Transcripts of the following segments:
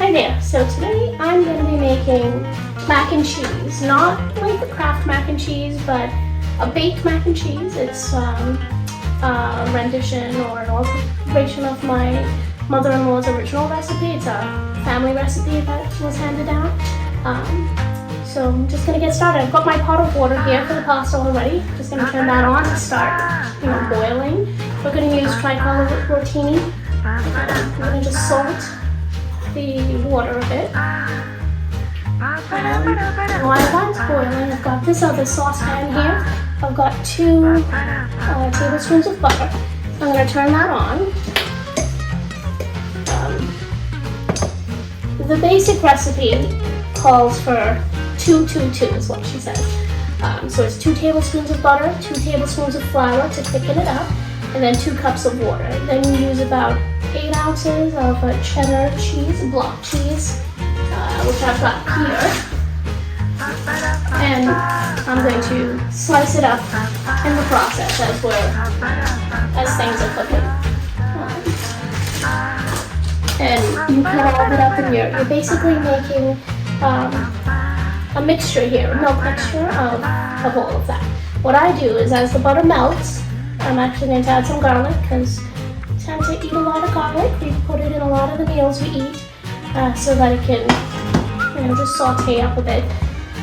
Hi there. So today I'm going to be making mac and cheese. Not like the Kraft mac and cheese, but a baked mac and cheese. It's a rendition or an alteration of my mother-in-law's original recipe. It's a family recipe that was handed down. So I'm just going to get started. I've got my pot of water here for the pasta already. Just going to turn that on and start, boiling. We're going to use tricolor rotini. I'm going to just salt the water a bit. And while that's boiling, I've got this other saucepan here. I've got 2 tablespoons of butter. I'm going to turn that on. The basic recipe calls for 2-2-2 is what she says. So it's 2 tablespoons of butter, 2 tablespoons of flour to thicken it up, and then 2 cups of water. Then you use about 8 ounces of cheddar cheese, block cheese, which I've got here. And I'm going to slice it up in the process as things are cooking. And you cut all of it up, and you're basically making a mixture here, a milk mixture of all of that. What I do is, as the butter melts, I'm actually going to add some garlic because I tend to eat a lot of garlic. We put it in a lot of the meals we eat so that it can, just saute up a bit.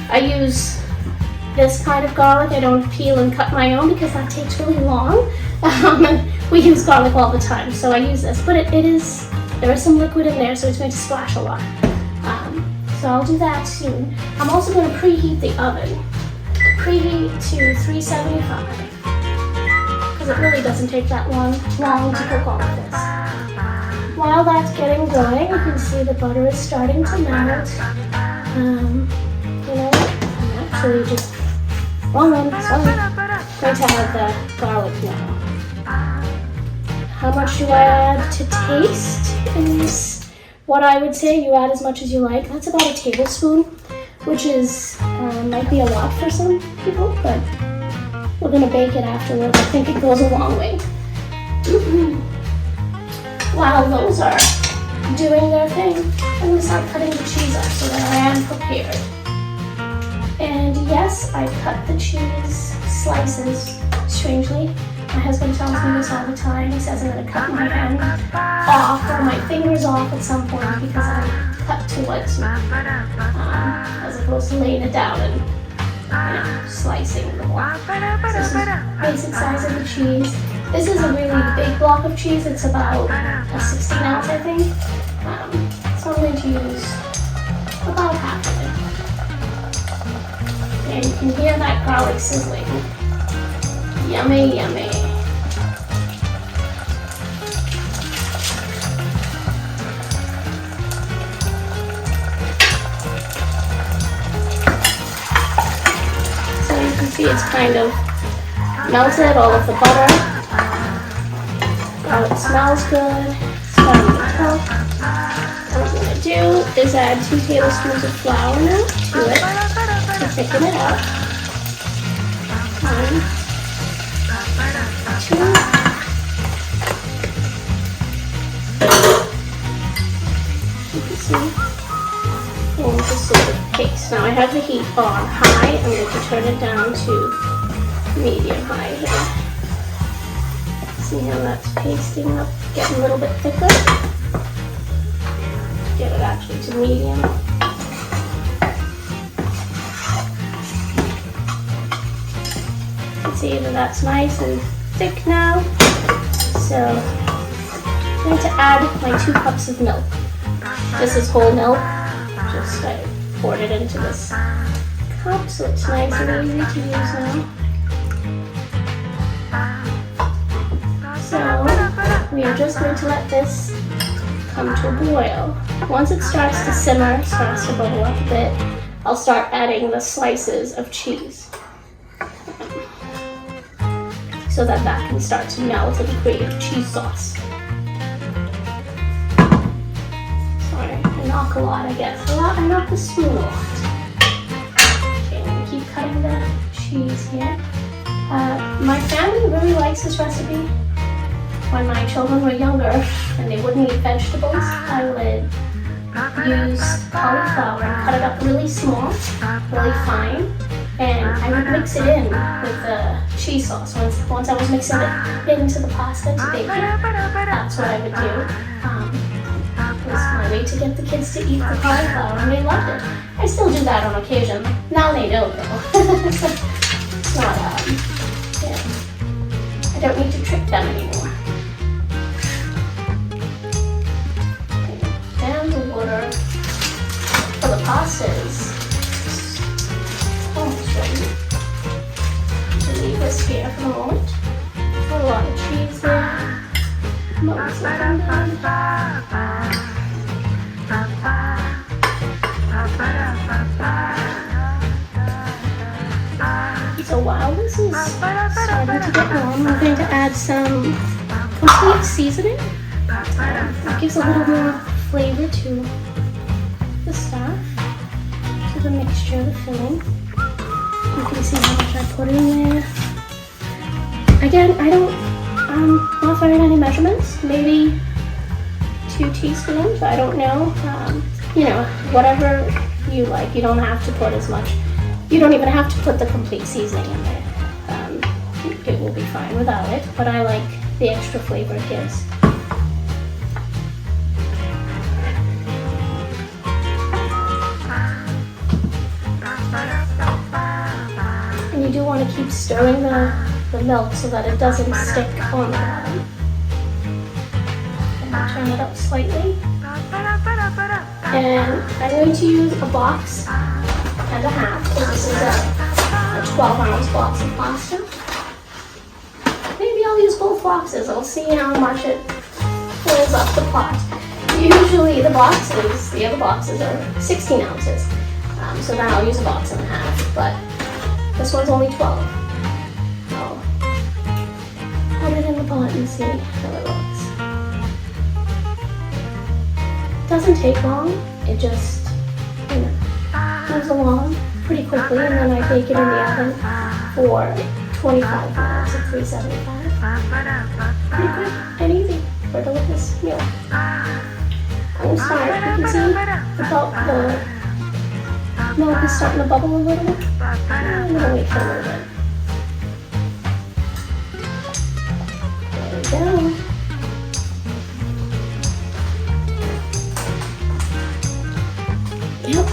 I use this kind of garlic. I don't peel and cut my own because that takes really long. We use garlic all the time, so I use this. But there is some liquid in there, so it's going to splash a lot. So I'll do that soon. I'm also going to preheat the oven. Preheat to 375. Because it really doesn't take that long to cook all of this. While that's getting going, you can see the butter is starting to melt. I'm actually just wrong one, sorry. I'm going to add the garlic now. How much do I add to taste is what I would say. You add as much as you like. That's about a tablespoon, which is might be a lot for some people, but we're going to bake it afterwards. I think it goes a long way. While those are doing their thing, I'm going to start cutting the cheese up so that I am prepared. And yes, I cut the cheese slices. Strangely, my husband tells me this all the time. He says I'm going to cut my hand off or my fingers off at some point because I cut too much, as opposed to laying it down and slicing the block. So this is the basic size of the cheese. This is a really big block of cheese. It's about a 16 ounce, I think. So I'm going to use about half of it. And you can hear that garlic sizzling. Yummy, yummy. So you can see it's kind of melted, all of the butter. It smells good. It's starting to cook. What I'm going to do is add 2 tablespoons of flour now to it to thicken it up. 1, 2. You can see. And just a little paste. Now I have the heat on high. I'm going to turn it down to medium high here. See how that's pasting up, getting a little bit thicker. Get it actually to medium. You can see that that's nice and thick now. So I'm going to add my 2 cups of milk. This is whole milk. Just I poured it into this cup so it's nice and easy to use now. So we are just going to let this come to a boil. Once it starts to simmer, starts to bubble up a bit, I'll start adding the slices of cheese so that can start to melt and create a cheese sauce. Sorry, I knock a lot, I guess. I knock the spoon a lot. Okay, I'm going to keep cutting the cheese here. My family really likes this recipe. When my children were younger and they wouldn't eat vegetables, I would use cauliflower and cut it up really small, really fine, and I would mix it in with the cheese sauce. Once I was mixing it into the pasta to bake it, that's what I would do. It was my way to get the kids to eat the cauliflower, and they loved it. I still do that on occasion. Now they know, though. It's not, yeah. I don't need to trick them anymore. And the water for the pasta is almost ready. I'll leave this here for a moment. Put a lot of cheese there. Most of them done. So while this is starting to get warm, we're going to add some complete seasoning. It gives a little more flavor to the stuff, to the mixture, the filling. You can see how much I put in there. Again, I'm not following any measurements. Maybe 2 teaspoons. I don't know. You know, whatever you like. You don't have to put as much. You don't even have to put the complete seasoning in there. It will be fine without it, but I like the extra flavor it gives. And you do want to keep stirring the milk so that it doesn't stick on the bottom. And turn it up slightly. And I'm going to use a box and a half, because this is a 12-ounce box of pasta. Maybe I'll use both boxes. I'll see how much it fills up the pot. Usually the other boxes are 16 ounces. So then I'll use a box and a half, but this one's only 12. I'll put it in the pot and see how it looks. It doesn't take long. It just, you know, moves along pretty quickly, and then I bake it in the oven for 25 minutes at 375. Pretty quick and easy for a delicious meal. I'm going to start. You can see the milk is starting to bubble a little bit. I'm going to wait for a little bit. There we go. Yep.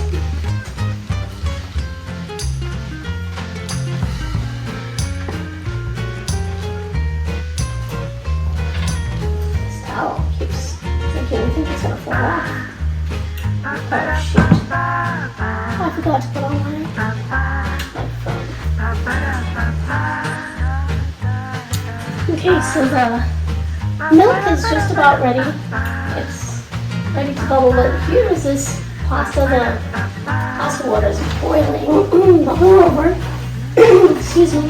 This towel keeps making me think it's gonna fall off. Oh shoot. Oh, I forgot to put on my phone. Okay, so the milk is just about ready. It's ready to bubble, but here is this pasta. The pasta water is boiling, bubble over. Excuse me. I'm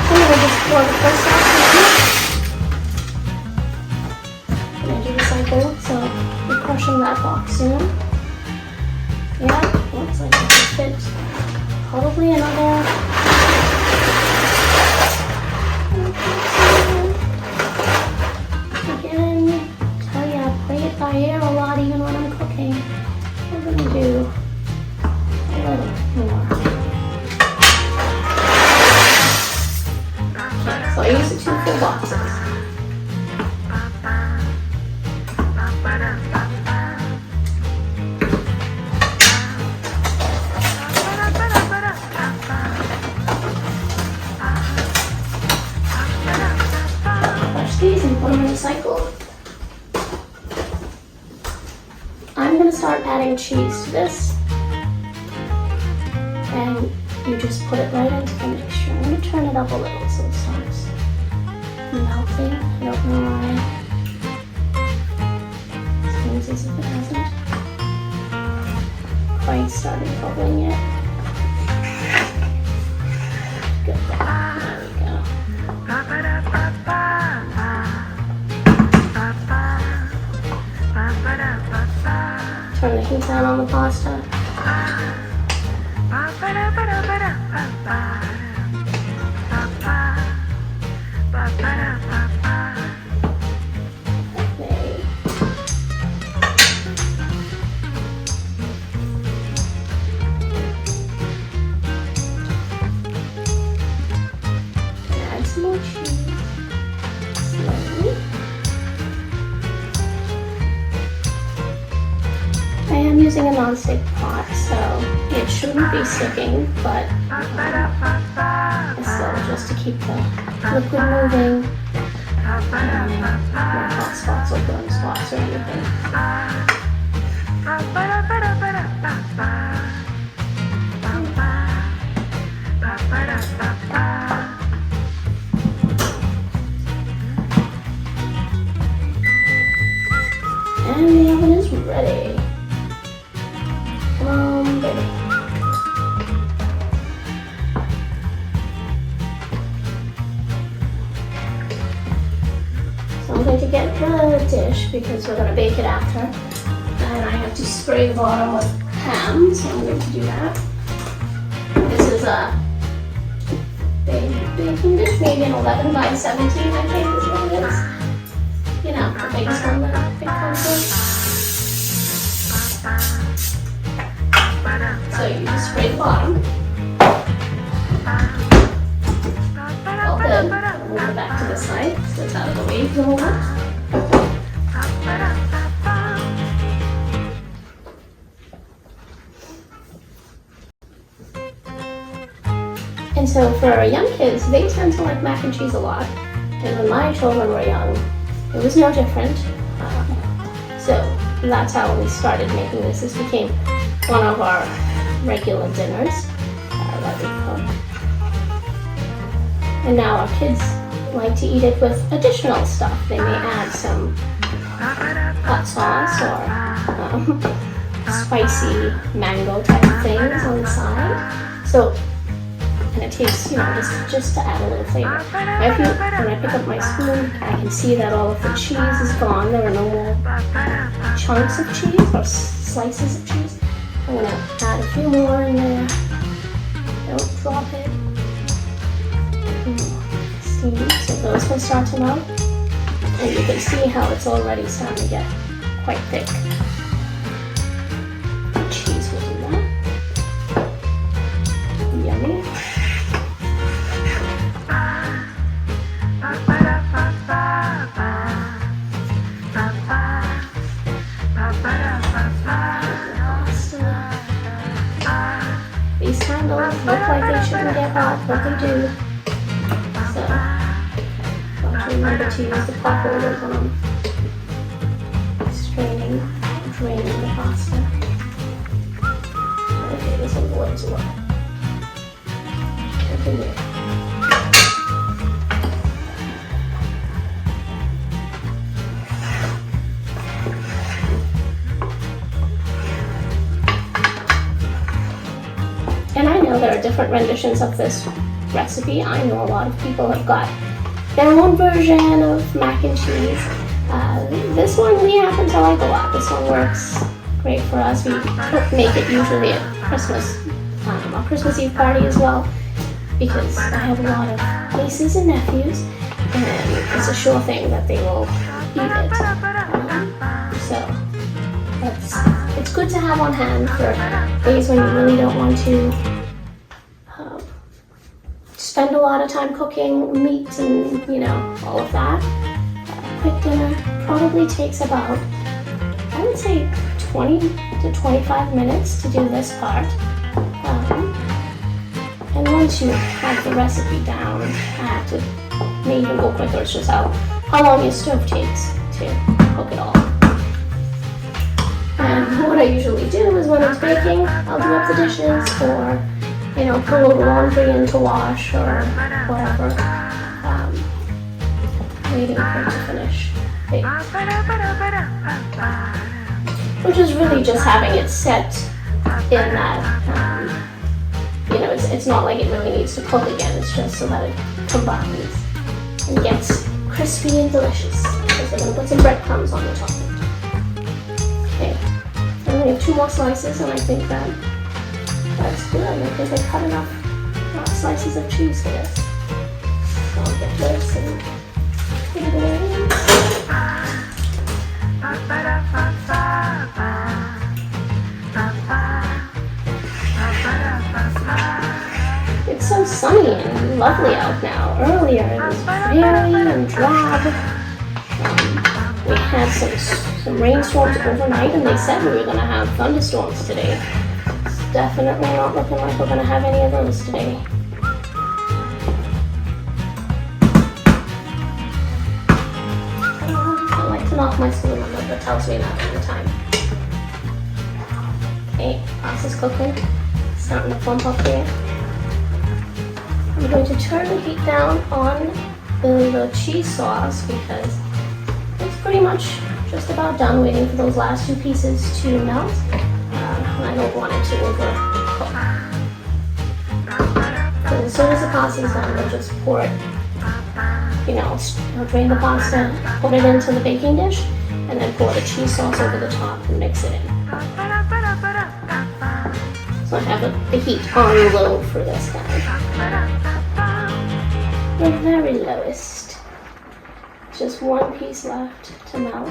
going to just pour the first sauce in. I'm going to do the cycle, so we're crushing that box soon. Yeah, looks like it could fit probably another. Again, tell you I play it by ear a lot even when I'm cooking. We're going to do a little more. Okay, so I use the 2 full boxes. Crush these and put them in the cycle. I'm going to start adding cheese to this, and you just put it right into the mixture. I'm going to turn it up a little so it starts melting. I don't know why. It seems as if it hasn't quite started bubbling yet. Good. There we go. Turn the heat down on the pasta. Okay. I'm using a non-stick pot, so it shouldn't be sticking, but still just to keep the liquid moving. No hot spots or burn spots or anything. And the oven is ready. Baby. So I'm going to get the dish because we're going to bake it after. And I have to spray the bottom with ham, so I'm going to do that. This is a baking dish, maybe an 11 by 17, I think is what it is. You know, the biggest one that it comes with. So you just spray the bottom. All good. I'll move it back to the side so it's out of the way for the moment. And so for young kids, they tend to like mac and cheese a lot. And when my children were young, it was no different. So that's how we started making this. This became one of our regular dinners that we cook. And now our kids like to eat it with additional stuff. They may add some hot sauce or spicy mango type things on the side. So, and it tastes, you know, just to add a little flavor. Now when I pick up my spoon, I can see that all of the cheese is gone. There are no more chunks of cheese or slices of cheese. I'm going to add a few more in there. Don't drop it. See, so those can start to melt. And you can see how it's already starting to get quite thick. The cheese will do that. Yummy. These candles look like they shouldn't get hot, but they do. So, don't remember to use the pot holders when I'm draining the pasta. Okay, this one's way too wet. Continue. And I know there are different renditions of this recipe. I know a lot of people have got their own version of mac and cheese. This one we happen to like a lot. This one works great for us. We don't make it usually at Christmas, our Christmas Eve party as well, because I have a lot of nieces and nephews, and it's a sure thing that they will eat it. So it's good to have on hand for days when you really don't want to spend a lot of time cooking meat and, you know, all of that. Quick dinner probably takes about, I would say, 20 to 25 minutes to do this part. And once you have the recipe down, it may even go quicker. It's just how long your stove takes to cook it all. And what I usually do is when it's baking, I'll do up the dishes or, you know, put a little laundry in to wash or whatever, waiting for it to finish baking. Which is really just having it set in that, you know, it's not like it really needs to cook again, it's just so that it combines and gets crispy and delicious. Because I'm going to put some breadcrumbs on the top of it. Okay, I only have 2 more slices and I think that's good. I think I cut enough slices of cheese for this. So I'll get this and put it in. It's so sunny and lovely out now. Earlier it was dreary and drab. We had some some rainstorms overnight, and they said we were going to have thunderstorms today. It's definitely not looking like we're going to have any of those today. I like to knock my school number, that tells me that all the time. Okay, pasta's cooking. It's starting to plump up here. I'm going to turn the heat down on the cheese sauce because it's pretty much just about done, waiting for those last two pieces to melt. I don't want it to overcook. So as soon as the pasta's done, we'll just pour it, drain the pasta, put it into the baking dish, and then pour the cheese sauce over the top and mix it in. So I have the heat on low for this guy. The very lowest. Just one piece left to melt.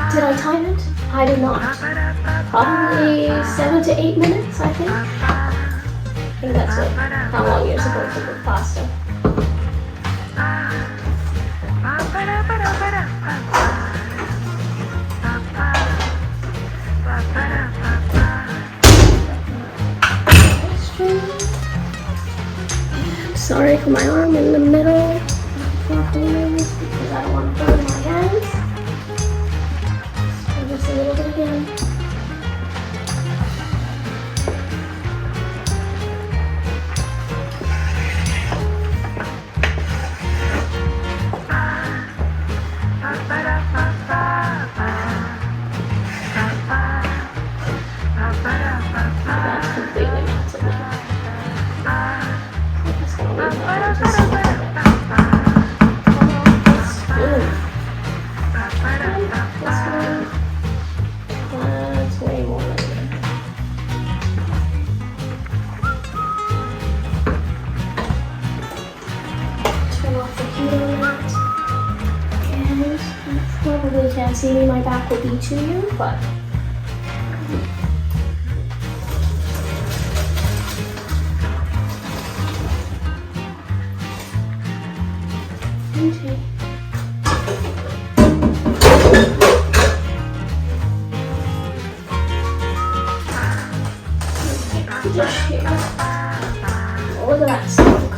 Did I time it? I did not. Probably 7 to 8 minutes, I think. I think that's how long you're supposed to cook pasta. Sorry for my arm in the middle. Because I don't want to burn my hands. Just a little bit again. That's completely melted now. I'm just going to leave that just a little bit. That's way more than good. Turn off the heat on that. And you probably can't see me, my back will be to you, but okay. Dish here. Look at that smoke.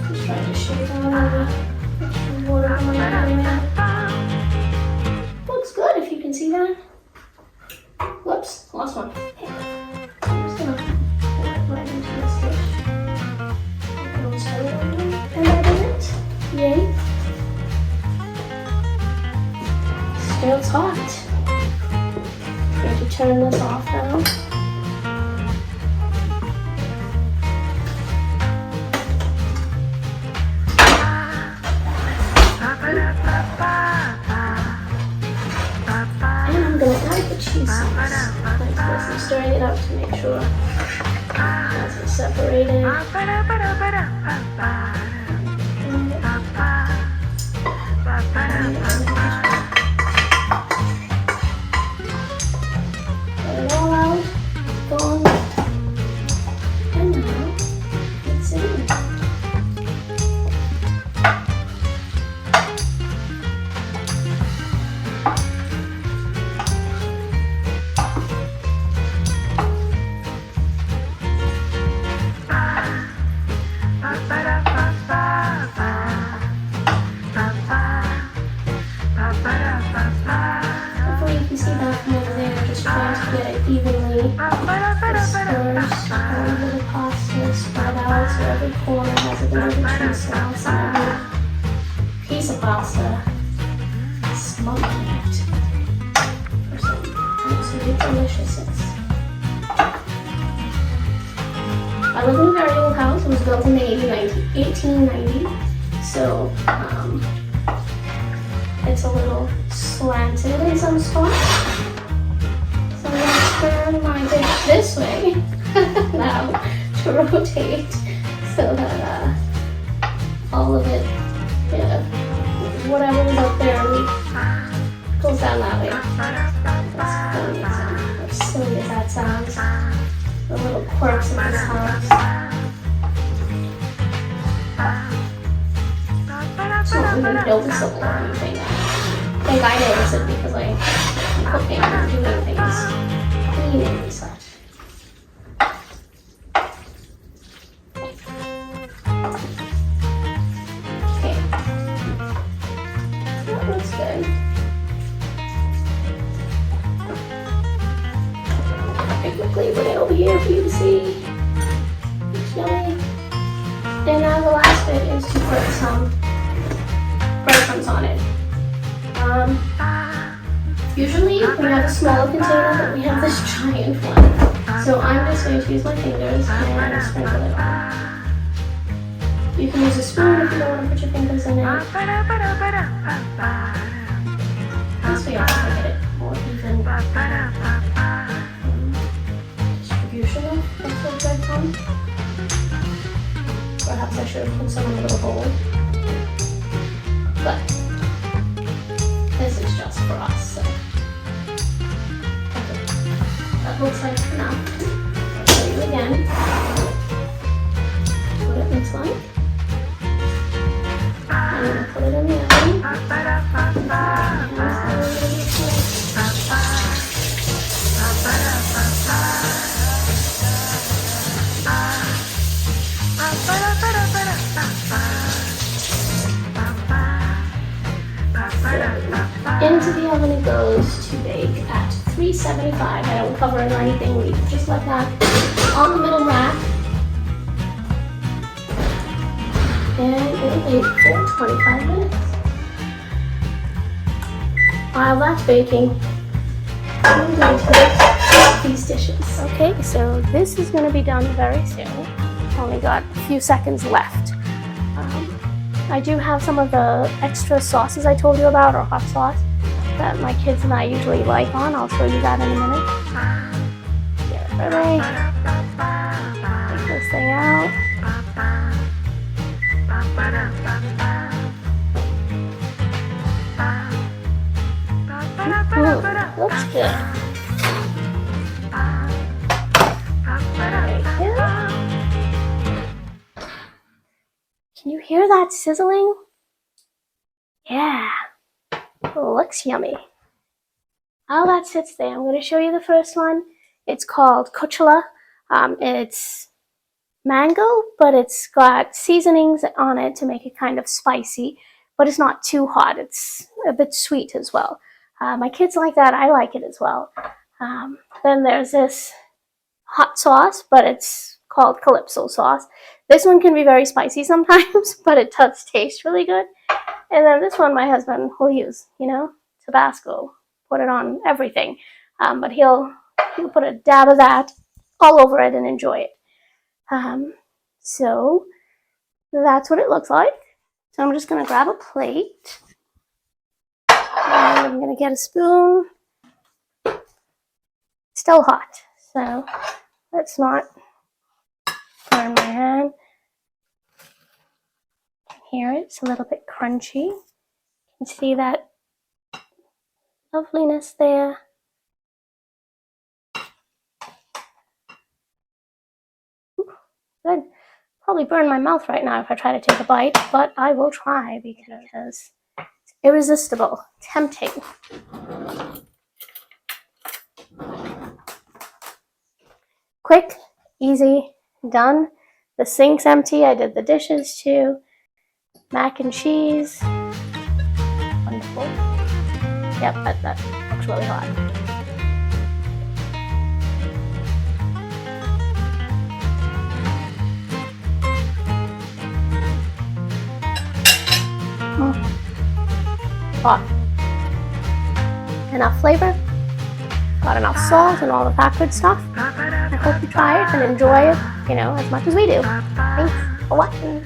Just trying to shake out all the water on my area. Looks good if you can see that. Whoops, lost one. I'm just gonna pour it right into this dish. And I did it. Yay. Still it's hot. I'm going to turn this off now. And I'm going to add the cheese sauce like this. I'm stirring it up to make sure it's separated. Get it all out, gone, and now it's in. Hopefully you can see that from over there, just trying to get it evenly dispersed over the pasta, spread out so every corner has a bit of the cheese sauce and every piece of pasta is smoking it for some absolute deliciousness. I live in a very old house. It was built in the 1890s, so it's a little also anticipating some spots. So I'm going to turn my dish this way now to rotate so that all of it, whatever was up there, goes down that way. That's funny, as silly as that sounds. The little quirks of this house. It's not really noticeable or anything. I think I notice it because I'm cooking and doing things, cleaning and such. Okay, that looks good. I quickly bring it over here for you to see. It's yummy. And now the last bit is to put some breadcrumbs on it. Usually we have a smaller container, but we have this giant one. So I'm just going to use my fingers and sprinkle it on. You can use a spoon if you don't want to put your fingers in it. This way I can get it more even distribution of the breadcrumbs. Perhaps I should have put some in a little bowl. But this is just for us, so that looks like for now. I'll show you again what it looks like. I'm going to put it in the oven. Into the oven it goes to bake at 375. I don't cover it or anything, leave it just like that on the middle rack. And it'll bake for 25 minutes. While that's baking, I'm going to make these dishes. Okay, so this is going to be done very soon. Only got a few seconds left. I do have some of the extra sauces I told you about, or hot sauce, that my kids and I usually like on. I'll show you that in a minute. Get it ready. Take this thing out. Ooh, looks good. Right here. Can you hear that sizzling? Yeah, looks yummy. While that sits there, I'm going to show you the first one. It's called kuchela. It's mango, but it's got seasonings on it to make it kind of spicy, but it's not too hot. It's a bit sweet as well. My kids like that. I like it as well. Then there's this hot sauce, but it's called calypso sauce. This one can be very spicy sometimes, but it does taste really good. And then this one my husband will use, Tabasco, put it on everything. But he'll put a dab of that all over it and enjoy it. So that's what it looks like. So I'm just going to grab a plate. And I'm going to get a spoon. Still hot, so let's not burn my hand. Here it's a little bit crunchy. You can see that loveliness there. Ooh, good. Probably burn my mouth right now if I try to take a bite, but I will try because it's irresistible, tempting. Quick, easy, done. The sink's empty. I did the dishes too. Mac and cheese. Wonderful. Yep, that looks really hot. Hot. Enough flavor. Got enough salt and all of that good stuff. I hope you try it and enjoy it, as much as we do. Thanks for watching.